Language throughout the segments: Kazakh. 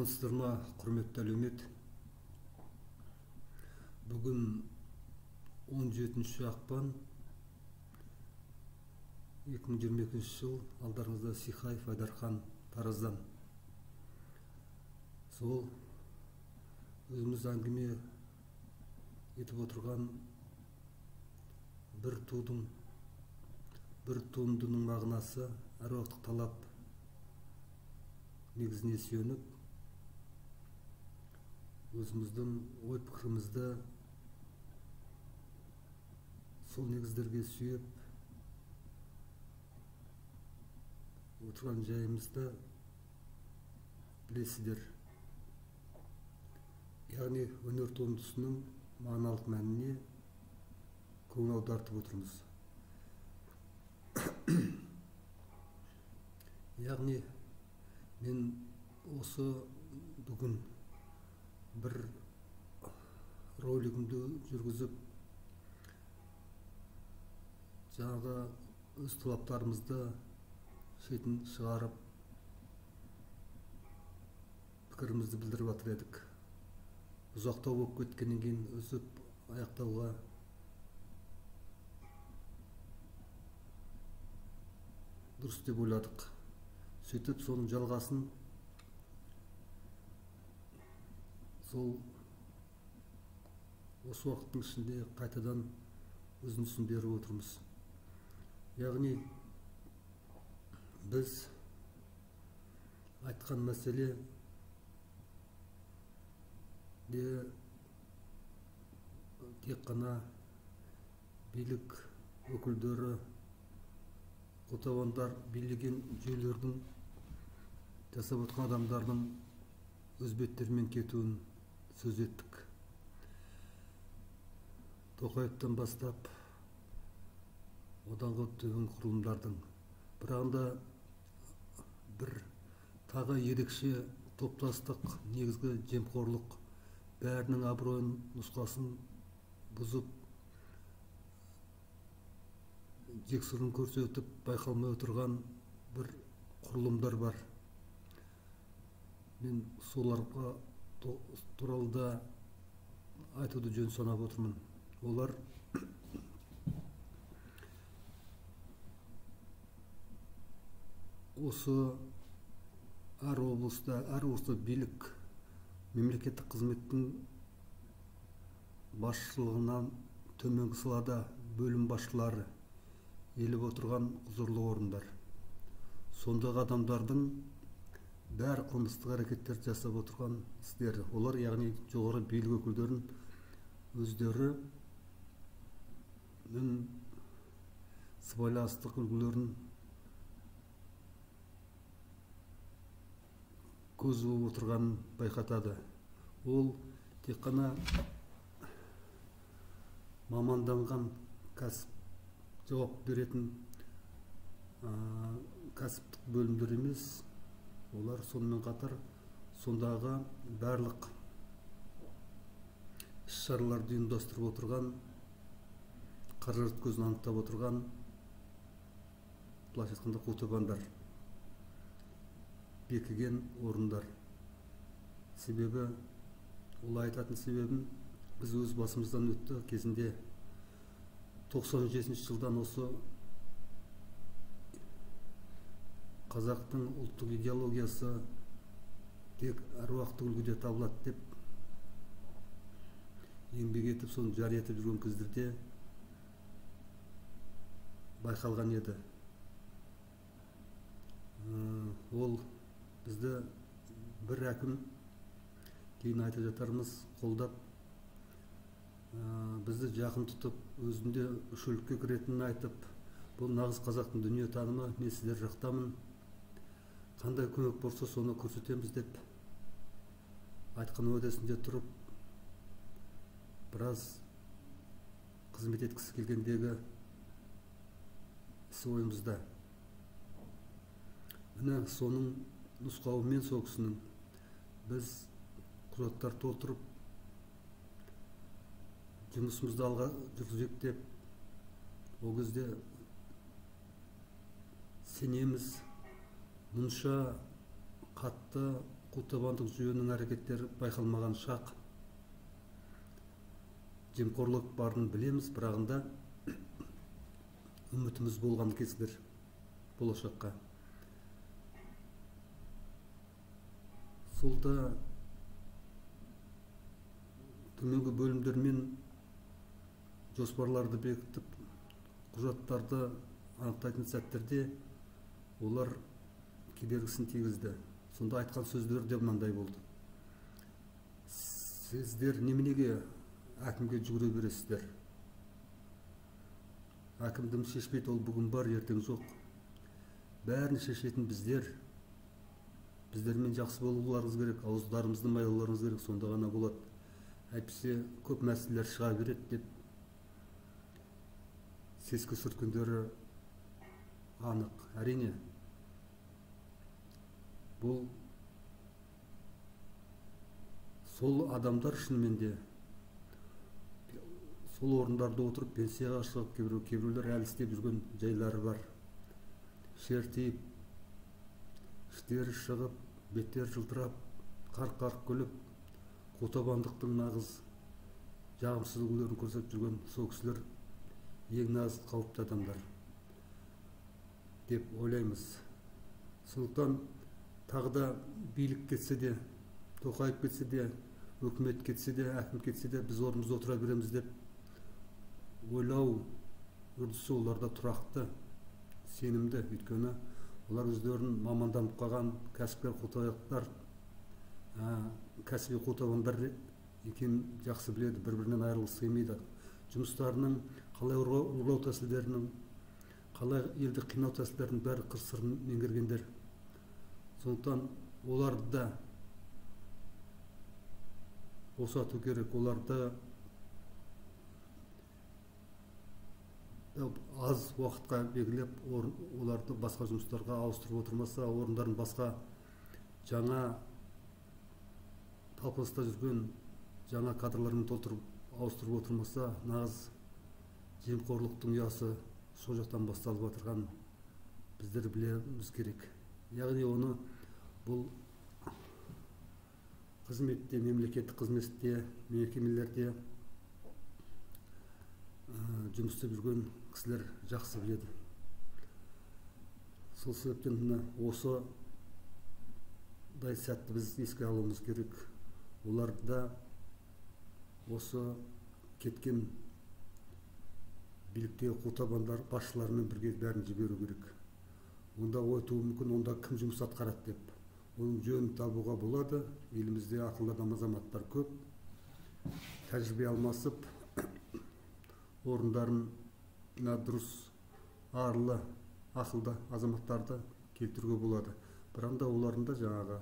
Саламатсыздар ма, құрметті әлеумет? Бүгін 17 ақпан 2022 жыл. Алдарыңызда Сихаев Айдархан Тараздан. Сол өзіміз әңгіме етіп отырған бір туындының мағынасы әруақтық талап негізіне сүйеніп, өзіміздің ой пікірімізді сол негіздерге сүйеп отырған жайымызды білесіздер. Яғни өнер туындысының мағыналық мәніне көңіл аудартып отырмыз. Яғни мен осы бүгін бір ролигімді жүргізіп, жаңағы өз талаптарымызды шетін шығарып, пікірімізді білдіріп жатыр едік. Ұзақтау болып кеткеннен кейін үзіп аяқтауға дұрыс деп ойладық. Сөйтіп, соның жалғасын сол осы уақыттың ішінде қайтадан үзіндісін беріп отырмыз. Яғни біз айтқан мәселе де тек қана билік өкілдері, қотауандар билеген жүйелердің, жасап отқан адамдардың өз беттерімен кетуін сөз еттік. Тоқаевтан бастап оданғы төмен құрылымдардың, бірағында бір тағы ерекше топтастық, негізгі жемқорлық, бәрінің абыройын нұсқасын бұзып, жексұрын көрсетіп байқалмай отырған бір құрылымдар бар. Мен соларға туралы да айтуды жөн санап отырмын. Олар осы әр облыста билік, мемлекеттік қызметтің басшылығынан төменгі салада бөлім басшылары еліп отырған құзырлы орындар. Сондағы адамдардың бәрі қылмыстық әрекеттер жасап отырған істері. Олар, яғни жоғары билік өкілдерін өздері сыбайластық үлгілерін көз болып отырғанын байқатады. Ол тек қана маманданған кәсіп жауап беретін кәсіптік бөлімдер емес, олар сонымен қатар сондағы барлық іс-шараларды ұйымдастырып отырған, қаражат көзін анықтап отырған, былайша айтқанда қотабандар, бекіген орындар. Себебі, олай айтатын себебім, біз өз басымыздан өтті кезінде 97 жылдан осы қазақтың ұлттық идеологиясы тек әруақты үлгіде табылады деп еңбек етіп, соны жария етіп жүрген кездерде байқалған еді. Ол бізді бір әкім, кейін айта жатармыз, қолдап, бізді жақын тұтып, өзінде үшілікке кіретінін айтып, бұл нағыз қазақтың дүние танымы, мен сіздер жақтамын, қандай көмек болса соны көрсетеміз деп айтқан уәдесінде тұрып, біраз қызмет еткісі келгендегі ісі ойымызда. Міне соның нұсқауымен сол кісінің біз құжаттар толтырып, жұмысымызды алға жүргізейік деп, ол кезде сенеміз, мұнша қатты култабандык жүйөнүн аракеттери байкалмаган шак. Жемқорлық барын білеміз, бірағында үмітіміз болған кездер болашаққа. Солда төменгі бөлімдермен жоспарларды бекітіп, құжаттарды анықтайтын сәттерде олар кедергісін тигізді. Сонда айтқан сөздер де мынандай болды. Сіздер неменеге әкімге жүгіре бересіздер? Әкімдім шешпейді, ол бүгін бар, ертең жоқ. Бәрін шешетін біздер. Біздермен жақсы болуларыңыз керек, ауыздарымызды майлауларыңыз керек, сонда ғана болады. Әйтпесе көп мәселелер шыға береді деп сескі сүрткендері анық. Әрине, бұл сол адамдар шынымен де сол орындарда отырып пенсияға шығып, кейбіреулер әлі істеп жүрген жайлары бар. Шер тиіп, іштері шығып, беттері жылтырап, қарқ-қарқ күліп, қотабандықтың нағыз жағымсыз үлгілерін көрсетіп жүрген сол кісілер ең нағыз қауіпті адамдар деп ойлаймыз. Сондықтан тағы да билік кетсе де, Тоқаев кетсе де, өкімет кетсе де, әкім кетсе де, біз орнымызда отыра береміз деп ойлау үрдісі оларда тұрақты, сенімді. Өйткені олар өздерін маманданып қалған кәсіпкер қотабандар, кәсіби қотабандар екенін жақсы біледі, бір-бірінен айырылғысы келмейді. Жұмыстарының қалай ұрлау тәсілдерінің, қалай елді қинау тәсілдерінің бәрі қыр-сырын меңгергендер. Сондықтан оларды да босату керек, оларды аз уақытқа белгілеп, оларды басқа жұмыстарға ауыстырып отырмаса, орындарын басқа жаңа талпыныста жүрген жаңа кадрлармен толтырып ауыстырып отырмаса, нағыз жемқорлықтың ұясы сол жақтан басталып отырған біздер білеміз керек. Яғни оны бұл қызметте, мемлекеттік қызметте, мекемелерде жұмыс істеп жүрген кісілер жақсы біледі. Сол себептен осыдай сәтті біз еске алуымыз керек. Оларда осы кеткен биліктегі қотабандар басшыларымен бірге бәрін жіберу керек. Онда ой туы мүмкін, онда кім жұмыс атқарады деп. Оның жөнін табуға болады. Елімізде ақылды азаматтар көп. Тәжірибе алмасып, орындарын дұрыс, арлы, ақылды азаматтарды келтіруге болады. Біранда оларында жаңағы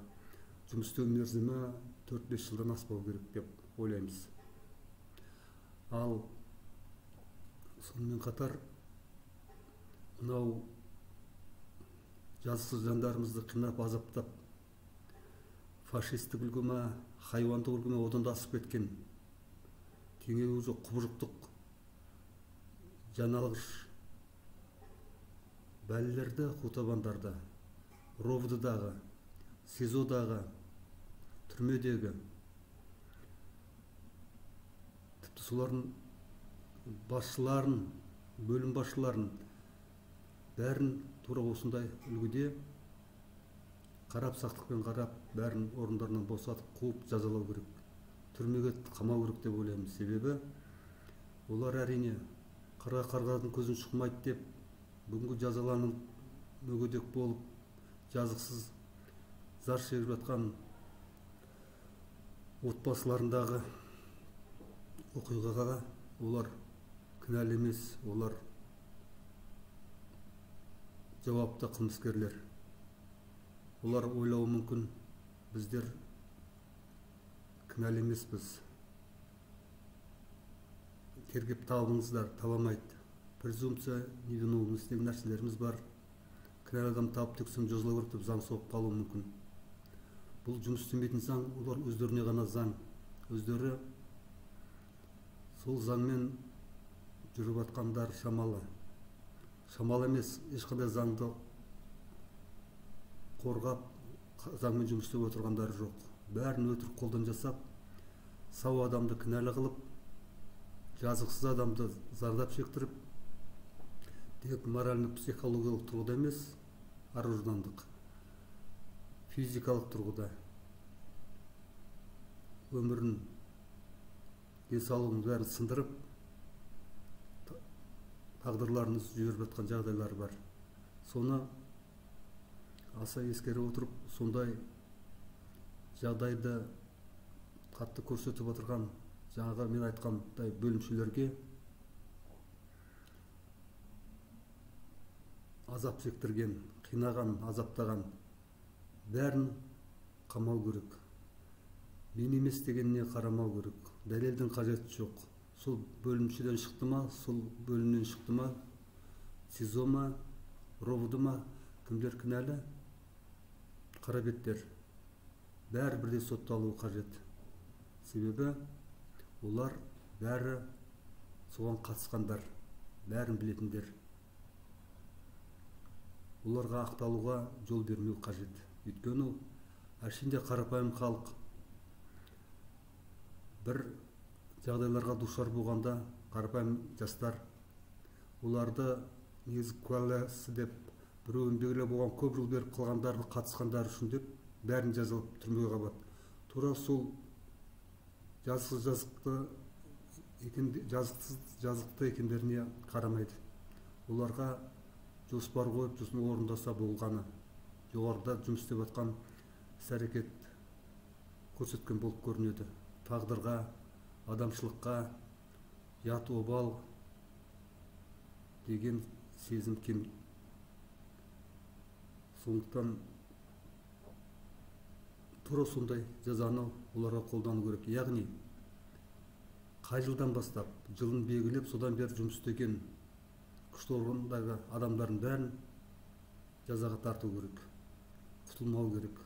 жұмыс істеу мерзімі 4-5 жылдан аспау керек деп ойлаймыз. Ал сонымен қатар мынау жазықсыз жандарымызды қинап, азаптап, фашистік үлгіме, хайуандық үлгіме одан да асып кеткен теңеуі жоқ құбыжықтық жаналғыш бәлілерді, қотабандарды, ровдыдағы, СИЗОдағы, түрмедегі, тіпті солардың басшыларын, бөлім басшыларын бәрін тура осындай үлгіде қарап, сақтықпен қарап, бәрін орындарынан босатып, қуып жазалау керек. Түрмеге қамау керек деп ойлаймыз. Себебі олар әрине қарға-қарғадың көзін шықмайды деп бүгінгі жазаланып мүгедек болып жазықсыз зар шегіп жатқан отбасыларындағы оқиғаға олар кінәлі емес, олар жауапты қылмыскерлер. Олар ойлауы мүмкін, біздер кінәлі емеспіз, тергеп табыңыздар, табамайды. Презумпция невиновности деген нәрселеріміз бар. Кінәлі адам тауып тексеру жазалау керек деп заң соғып қалуы мүмкін. Бұл жұмыс істемейтін заң, олар өздеріне ғана заң. Өздері сол заңмен жүріп жатқандар шамалы. Шамалы емес, ешқандай заңды қорғап, заңмен жұмыс істеп отырғандары жоқ. Бәрін өтірік қолдан жасап, сау адамды кінәлі қылып, жазықсыз адамды зардап шектіріп, тек моральдық психологиялық тұрғыда емес, ар-ождандық, физикалық тұрғыда өмірін, денсаулығын бәрін сындырып, тағдырларын жіберіп жатқан жағдайлар бар. Соны аса ескере отырып, сондай жағдайды қатты көрсетіп отырған жаңағы мен айтқандай бөлімшелерге азап шектірген, қинаған, азаптаған бәрін қамау керек. Мен емес дегеніне қарамау керек. Дәлелдің қажеті жоқ. Сол бөлімшеден шықты ма, сол бөлімнен шықты ма, СИЗО ма, ровд ма, кімдер кінәлі? Қарабеттер. Бәрі бірдей сотталуы қажет. Себебі олар бәрі соған қатысқандар, бәрін білетіндер. Оларға ақталуға жол бермеу қажет. Өйткені әшінде қарапайым халық бір жағдайларға душар болғанда, қарапайым жастар оларды негізі куәласы деп біреуін белгілі болған көп жыл беріп қалғандарды қатысқандар үшін деп бәрін жазалып түрмеге қабады. Тура сол жазықсыз жазықты екендеріне қарамайды. Оларға жоспар қойып сосын орындаса болғаны, жоғарыда жұмыс істеп жатқан іс-әрекет көрсеткен болып көрінеді. Тағдырға, адамшылыққа, ят обал деген сезім кем. Сондықтан тура сондай жазаны оларға қолдану керек. Яғни қай жылдан бастап жылын белгілеп, содан бері жұмыс істеген күшті органдағы адамдардың бәрін жазаға тарту керек. Құтылмау керек.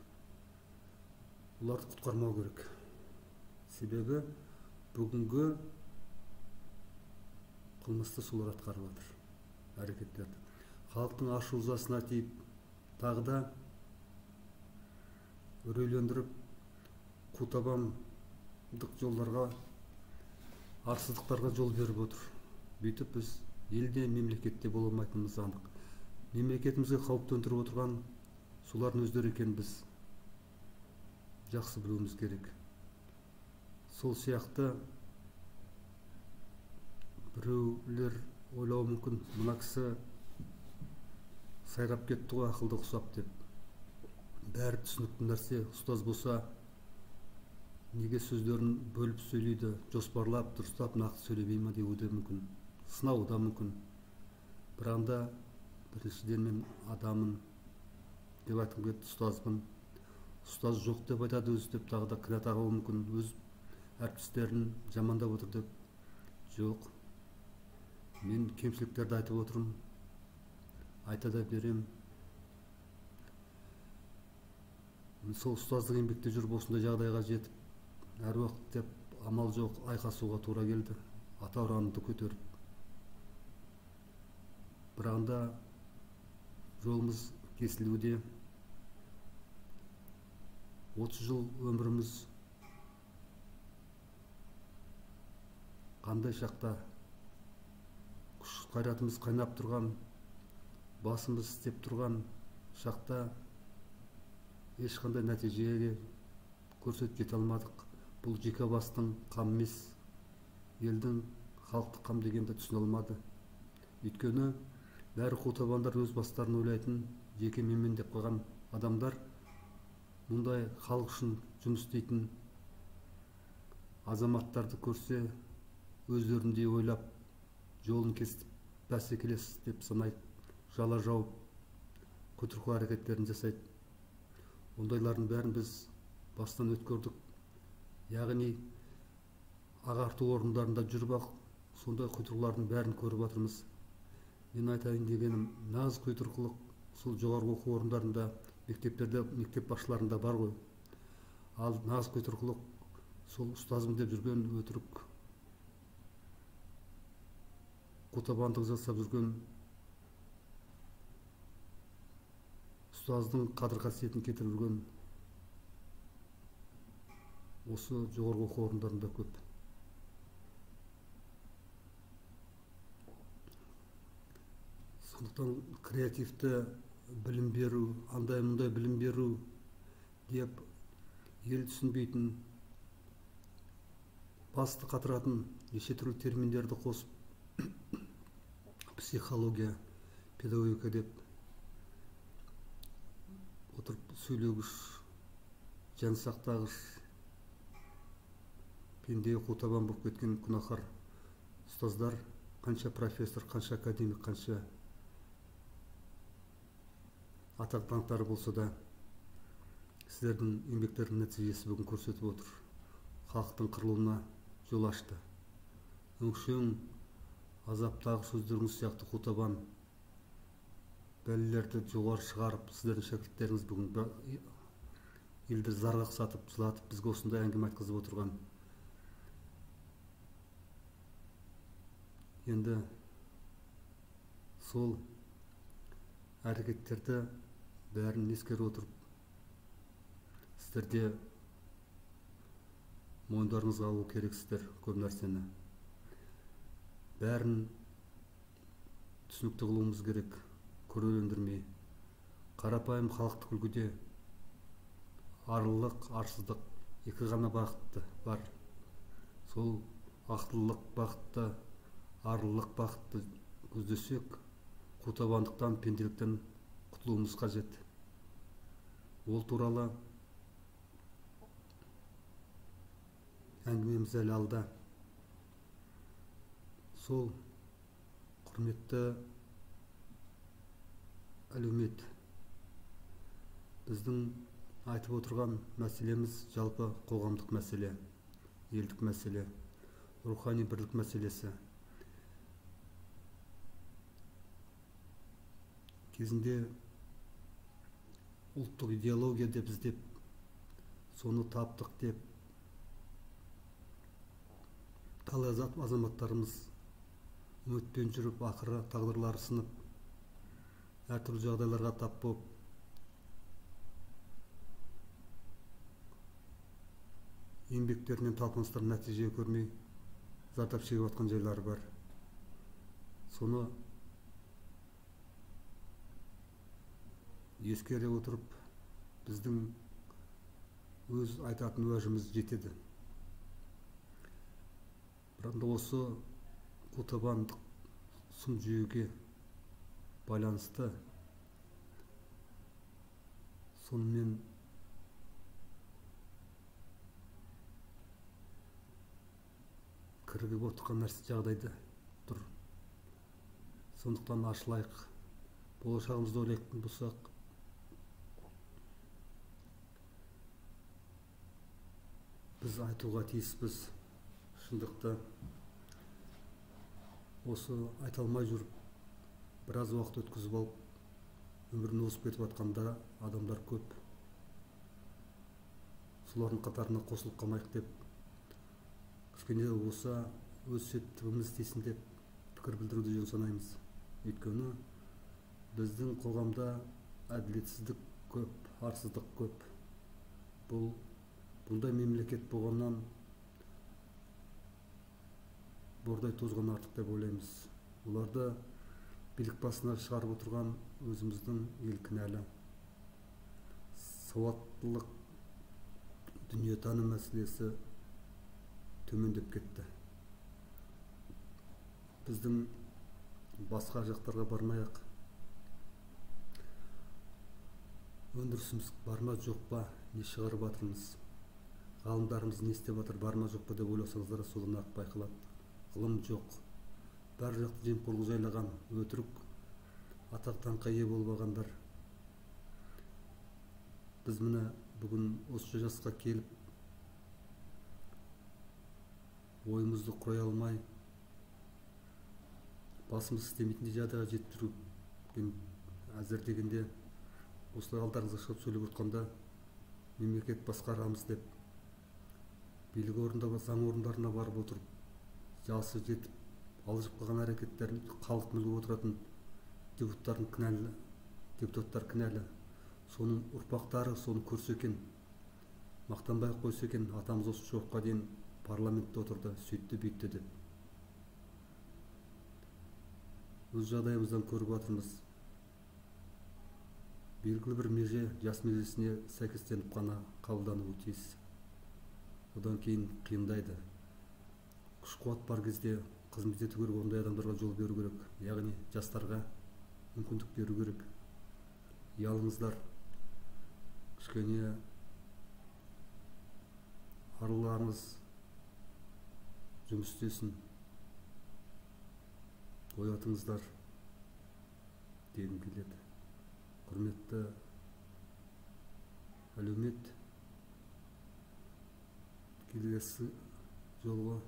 Оларды құтқармау керек. Себебі бүгінгі қылмысты солар атқарып жатыр, әрекеттерді. Халықтың ашу-ызасына тиіп, тағы да үрейлендіріп, қу-табандық жолдарға, арсыздықтарға жол беріп отыр. Бүйтіп біз елде, мемлекетте бола алмайтынымыз анық. Мемлекетімізге қауіп төндіріп отырған солардың өздері екенін біз жақсы білуіміз керек. Сол сияқты біреулер ойлауы мүмкін, мына кісі сайрап кетті ғой, ақылды құсап деп. Бәрі түсінікті нәрсе. Ұстаз болса неге сөздерін бөліп сөйлейді, жоспарлап, дұрыстап, нақты сөйлемей ме деуі де мүмкін, сынауы да мүмкін. Біранда біріншіден мен адамын деп айтқым келді, ұстазбын. Ұстаз жоқ деп айтады өзі деп, тағы да кінә тағуы мүмкін, өз әріптестерін жамандап отыр деп. Жоқ, мен кемшіліктерді айтып отырмын, айта да берем. Сол ұстаздық еңбекте жүріп осындай жағдайға жетіп, әр уақыт деп амал жоқ, айқасуға тура келді, ата ұранымды көтеріп. Бірағында жолымыз кесілуде. 30 жыл өміріміз қандай шақта күш қайратымыз қайнап тұрған, басымыз істеп тұрған шақта ешқандай нәтижеге көрсетіп жете алмадық. Бұл жеке бастың қамы емес, елдің, халықтық қам дегенді түсіне алмады. Өйткені бәрі қу-табандар өз бастарын ойлайтын, жеке менмен деп қойған адамдар мұндай халық үшін жұмыс істейтін азаматтарды көрсе, өздеріндей ойлап, жолын кесіп, бәсекелес деп санайды, жала жауып, көтіркі әрекеттерін жасайды. Ондайлардың бәрін біз бастан өткөрдік. Яғни ағарту орындарында жүріп ақ, сондай құйтырқылардың бәрін көріп жатырмыз. Мен айтайын дегенім, нағыз құйтырқылық сол жоғарғы оқу орындарында, мектептерде, мектеп басшыларында бар ғой. Ал нағыз құйтырқылық сол ұстазым деп жүрген өтірік, қу-табандық жасап жүрген, ұстаздың қадір қасиетін кетіріп жүрген осы жоғарғы оқу орындарында көп. Сондықтан креативті білім беру, андай мұндай білім беру деп ел түсінбейтін, басты қатыратын неше түрлі терминдерді қосып, психология, педагогика деп отырып сөйлегіш, жан сақтағыш, пенде қутабан болып кеткен күнәһар ұстаздар, қанша профессор, қанша академик, қанша атақ даңқтары болса да, сіздердің еңбектердің нәтижесі бүгін көрсетіп отыр. Халықтың қырылуына жол ашты. Өңшең, азаптағы сөздеріңіз сияқты қутабан бәлелерді жоғары шығарып, сіздердің шәкірттеріңіз бүгін елді зарға сатып, жылатып, бізге осындай әңгіме айтқызып отырған. Енді сол әрекеттерді бәрін ескере отырып, сіздерде мойындарыңызға алу керексіздер көп нәрсені. Бәрін түсінікті қылуымыз керек, көрелендірмей. Қарапайым халықты күлгіде арлылық, арсыздық екі ғана бағытты бар. Сол ақтылық бағытты, арлылық бағытты көздесек, қутабандықтан, пенделіктен құтылуымыз қажет. Ол туралы әңгімеміз әлі алда. Сол құрметті әлеумет, біздің айтып отырған мәселеміз жалпы қоғамдық мәселе, елдік мәселе, рухани бірлік мәселесі. Кезінде ұлттық идеология деп іздеп, соны таптық деп, талай азаматтарымыз үмітпен жүріп, ақыры тағдырлары сынып, әртүрлі жағдайларға тап болып, еңбектерінен талпыныстар нәтиже көрмей зардап шегіп жатқан жайлары бар. Соны ескере отырып, біздің өз айтатын уәжіміз жетеді. Бірақ осы қутабандық сұм жүйеге байланысты сонымен кірігіп отырған нәрсе жағдайда тұр. Сондықтан ашылайық, болашағымызды ойлайтын болсақ, біз айтуға тиіспіз. Шындықты осы айта алмай жүріп, біраз уақыт өткізіп алып, өмірін озып кетіп жатқанда адамдар көп. Солардың қатарына қосылып қалмайық деп, кішкене болса өз септігіміз тисін деп пікір білдіруді жөн санаймыз. Өйткені біздің қоғамда әділетсіздік көп, арсыздық көп. Бұндай мемлекет болғаннан бордай тозған артық деп ойлаймыз. Оларды билік басына шығарып отырған өзіміздің ел кінәлі. Сауаттылық, дүниетаным мәселесі төмендеп кетті. Біздің басқа жақтарға бармай-ақ, өндірісіміз бар ма жоқ па, не шығарып жатырмыз, ғалымдарымыз не істеп жатыр, бар ма жоқ па деп ойласаңыздар, содан ақ байқалады. Ғылым жоқ, бар жақты жемқорлық жайлаған, өтірік, атақ даңққа ие болғандар. Біз міне бүгін осы жасқа келіп, ойымызды құрай алмай, басымыз істемейтіндей жағдайға жетіп жүрген әзір дегенде, осылай алдарыңызға шығып сөйлеп отқанда, мемлекет басқарамыз деп, билік орындары, заң орындарына барып отырып, жасы жетіп, алжып қалған әрекеттерін халық мүлгіп отыратын депутаттар кінәлі. Соның ұрпақтары соны көрсе екен, мақтанбай ақ қойса екен, атамыз осы жолға дейін парламентте отырды, сөйтті бүйтті деп. Өз жағдайымыздан көріп жатырмыз. Белгілі бір меже жас межесіне сәйкестеніп қана қабылдануы тиіс. Одан кейін қиындайды. Күш қуат бар кезде қызмет ету керек, ондай адамдарға жол беру керек. Яғни жастарға мүмкіндік беру керек. Ұялыңыздар, кішкене аруларыңыз жұмыс істесін, оятыңыздар дегім келеді. Құрметті әлеумет, келесі жолға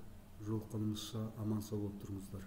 жолыққанымызша аман сау болып тұрыңыздар.